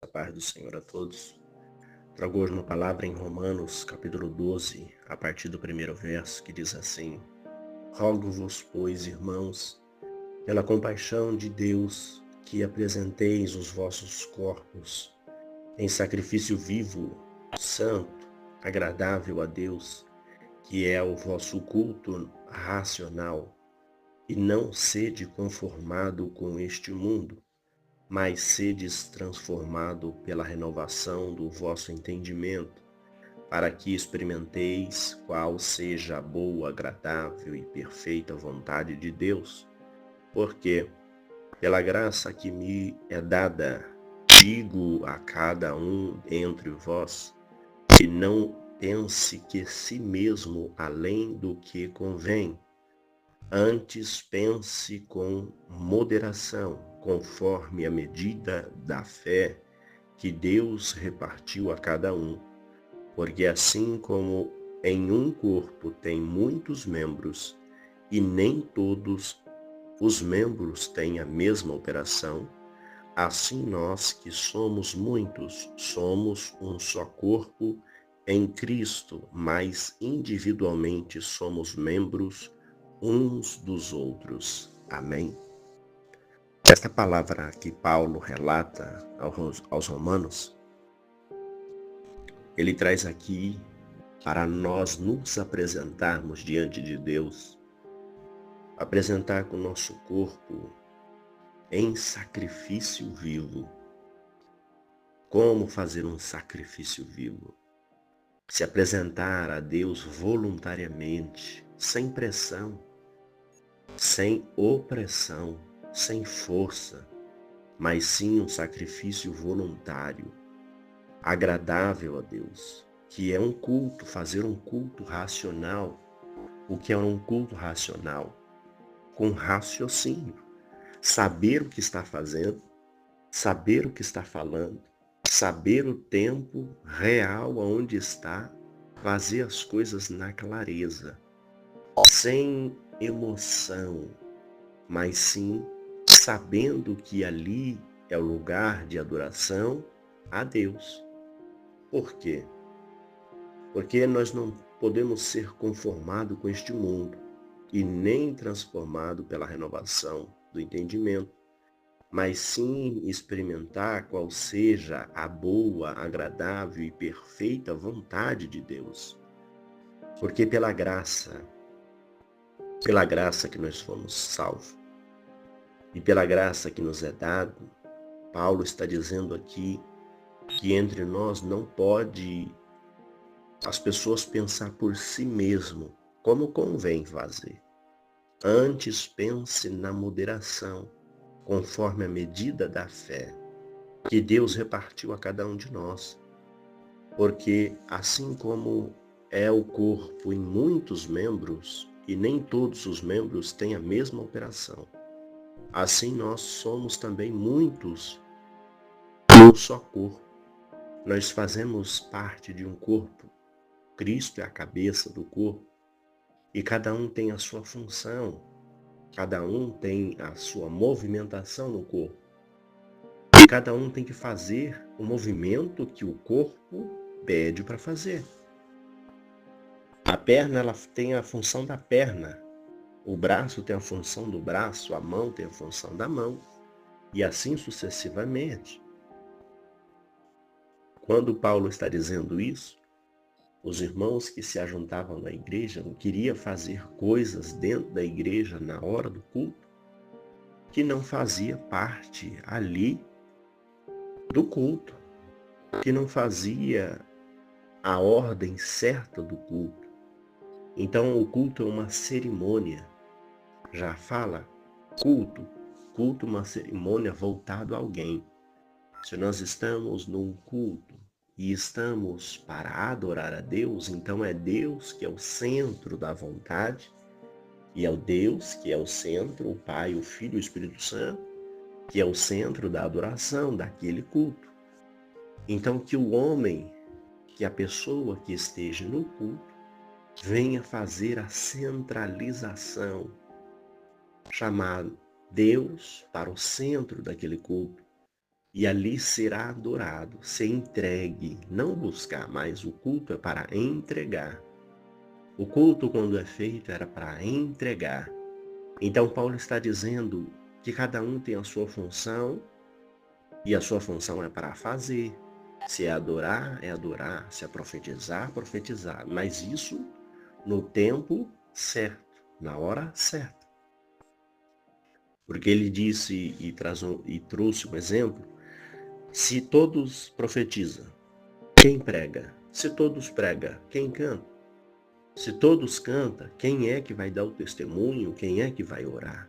A paz do Senhor a todos. Trago hoje uma palavra em Romanos, capítulo 12, a partir do primeiro verso, que diz assim: Rogo-vos, pois, irmãos, pela compaixão de Deus, que apresenteis os vossos corpos em sacrifício vivo, santo, agradável a Deus, que é o vosso culto racional, e não sede conformado com este mundo, mas sedes transformado pela renovação do vosso entendimento, para que experimenteis qual seja a boa, agradável e perfeita vontade de Deus. Porque, pela graça que me é dada, digo a cada um entre vós, que não pense que si mesmo além do que convém, antes pense com moderação, conforme a medida da fé que Deus repartiu a cada um. Porque assim como em um corpo tem muitos membros, e nem todos os membros têm a mesma operação, assim nós que somos muitos, somos um só corpo em Cristo, mas individualmente somos membros uns dos outros. Amém? Esta palavra que Paulo relata aos Romanos, ele traz aqui para nós nos apresentarmos diante de Deus, apresentar com o nosso corpo em sacrifício vivo. Como fazer um sacrifício vivo? Se apresentar a Deus voluntariamente, sem pressão, sem opressão, sem força, mas sim um sacrifício voluntário, agradável a Deus, que é um culto, fazer um culto racional. O que é um culto racional? Com raciocínio, saber o que está fazendo, saber o que está falando, saber o tempo real aonde está, fazer as coisas na clareza, sem emoção, mas sim sabendo que ali é o lugar de adoração a Deus. Por quê? Porque nós não podemos ser conformados com este mundo e nem transformados pela renovação do entendimento, mas sim experimentar qual seja a boa, agradável e perfeita vontade de Deus. Porque pela graça que nós fomos salvos, e pela graça que nos é dado, Paulo está dizendo aqui que entre nós não pode as pessoas pensar por si mesmo como convém fazer. Antes pense na moderação, conforme a medida da fé que Deus repartiu a cada um de nós. Porque assim como é o corpo em muitos membros, e nem todos os membros têm a mesma operação, assim nós somos também muitos num só corpo. Nós fazemos parte de um corpo. Cristo é a cabeça do corpo. E cada um tem a sua função. Cada um tem a sua movimentação no corpo. E cada um tem que fazer o movimento que o corpo pede para fazer. A perna, ela tem a função da perna. O braço tem a função do braço, a mão tem a função da mão. E assim sucessivamente. Quando Paulo está dizendo isso, os irmãos que se ajuntavam na igreja não queriam fazer coisas dentro da igreja na hora do culto que não fazia parte ali do culto, que não fazia a ordem certa do culto. Então o culto é uma cerimônia. Já fala culto. Culto é uma cerimônia voltada a alguém. Se nós estamos num culto e estamos para adorar a Deus, então é Deus que é o centro da vontade, e é o Deus que é o centro, o Pai, o Filho e o Espírito Santo, que é o centro da adoração daquele culto. Então que o homem, que a pessoa que esteja no culto, venha fazer a centralização, chamar Deus para o centro daquele culto, e ali será adorado, ser entregue, não buscar, mas o culto é para entregar. O culto, quando é feito, era para entregar. Então, Paulo está dizendo que cada um tem a sua função e a sua função é para fazer. Se é adorar, se é profetizar, profetizar. Mas isso no tempo certo, na hora certa. Porque ele disse e trouxe um exemplo: se todos profetizam, quem prega? Se todos pregam, quem canta? Se todos cantam, quem é que vai dar o testemunho? Quem é que vai orar?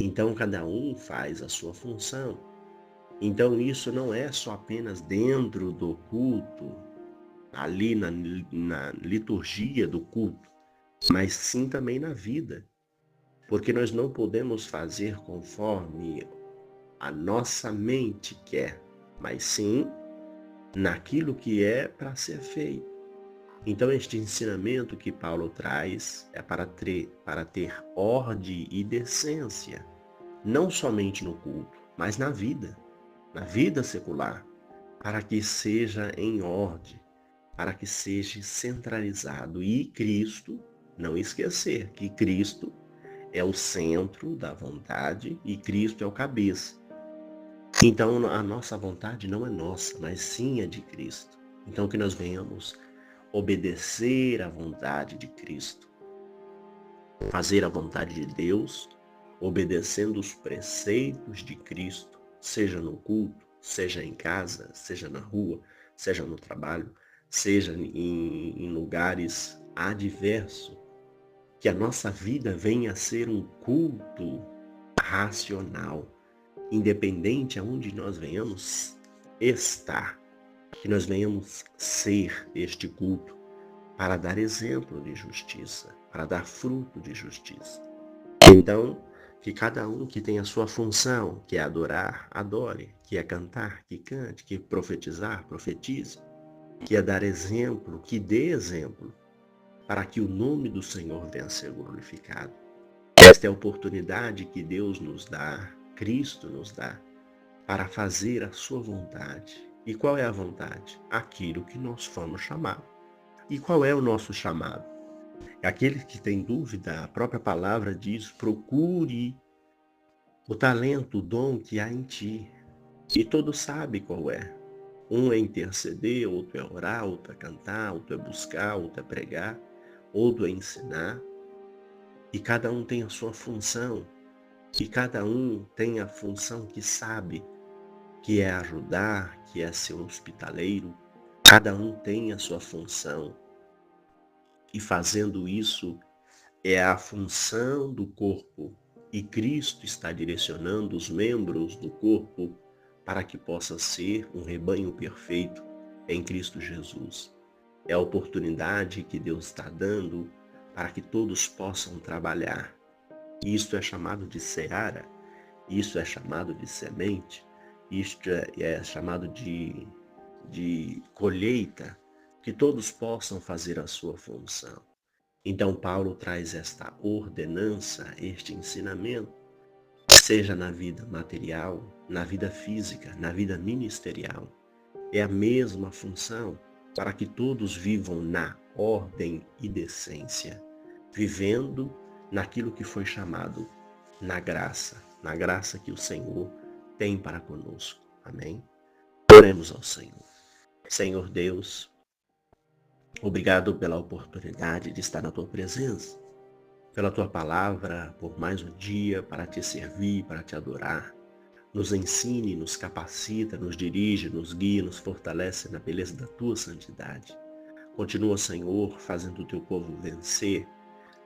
Então cada um faz a sua função. Então isso não é só apenas dentro do culto, ali na liturgia do culto, mas sim também na vida. Porque nós não podemos fazer conforme a nossa mente quer, mas sim naquilo que é para ser feito. Então este ensinamento que Paulo traz é para ter ordem e decência, não somente no culto, mas na vida secular, para que seja em ordem, para que seja centralizado. E Cristo, não esquecer que Cristo é o centro da vontade e Cristo é o cabeça. Então a nossa vontade não é nossa, mas sim é de Cristo. Então que nós venhamos obedecer à vontade de Cristo, fazer a vontade de Deus, obedecendo os preceitos de Cristo, seja no culto, seja em casa, seja na rua, seja no trabalho, seja em lugares adversos. Que a nossa vida venha a ser um culto racional, independente aonde nós venhamos estar, que nós venhamos ser este culto para dar exemplo de justiça, para dar fruto de justiça. Então, que cada um que tem a sua função, que é adorar, adore, que é cantar, que cante, que é profetizar, profetize, que é dar exemplo, que dê exemplo, para que o nome do Senhor venha a ser glorificado. Esta é a oportunidade que Deus nos dá, Cristo nos dá, para fazer a sua vontade. E qual é a vontade? Aquilo que nós fomos chamados. E qual é o nosso chamado? Aquele que tem dúvida, a própria palavra diz: procure o talento, o dom que há em ti. E todos sabem qual é. Um é interceder, outro é orar, outro é cantar, outro é buscar, outro é pregar, outro é ensinar. E cada um tem a sua função. E cada um tem a função que sabe, que é ajudar, que é ser um hospitaleiro. Cada um tem a sua função. E fazendo isso, é a função do corpo. E Cristo está direcionando os membros do corpo para que possa ser um rebanho perfeito em Cristo Jesus. É a oportunidade que Deus está dando para que todos possam trabalhar. Isto é chamado de seara, isso é chamado de semente, isto é chamado de colheita, que todos possam fazer a sua função. Então Paulo traz esta ordenança, este ensinamento, seja na vida material, na vida física, na vida ministerial. É a mesma função para que todos vivam na ordem e decência, vivendo naquilo que foi chamado na graça que o Senhor tem para conosco. Amém? Oremos ao Senhor. Senhor Deus, obrigado pela oportunidade de estar na tua presença, pela tua palavra, por mais um dia para te servir, para te adorar. Nos ensine, nos capacita, nos dirige, nos guia, nos fortalece na beleza da tua santidade. Continua, Senhor, fazendo o teu povo vencer,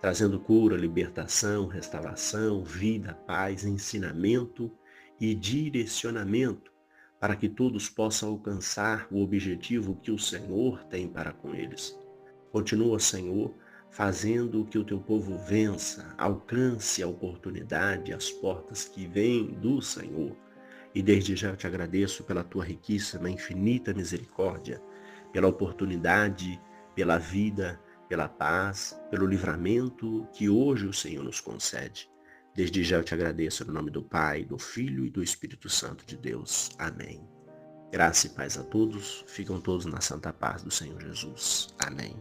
trazendo cura, libertação, restauração, vida, paz, ensinamento e direcionamento para que todos possam alcançar o objetivo que o Senhor tem para com eles. Continua, Senhor, fazendo que o teu povo vença, alcance a oportunidade, as portas que vêm do Senhor. E desde já eu te agradeço pela tua riquíssima, infinita misericórdia, pela oportunidade, pela vida, pela paz, pelo livramento que hoje o Senhor nos concede. Desde já eu te agradeço no nome do Pai, do Filho e do Espírito Santo de Deus. Amém. Graça e paz a todos. Ficam todos na santa paz do Senhor Jesus. Amém.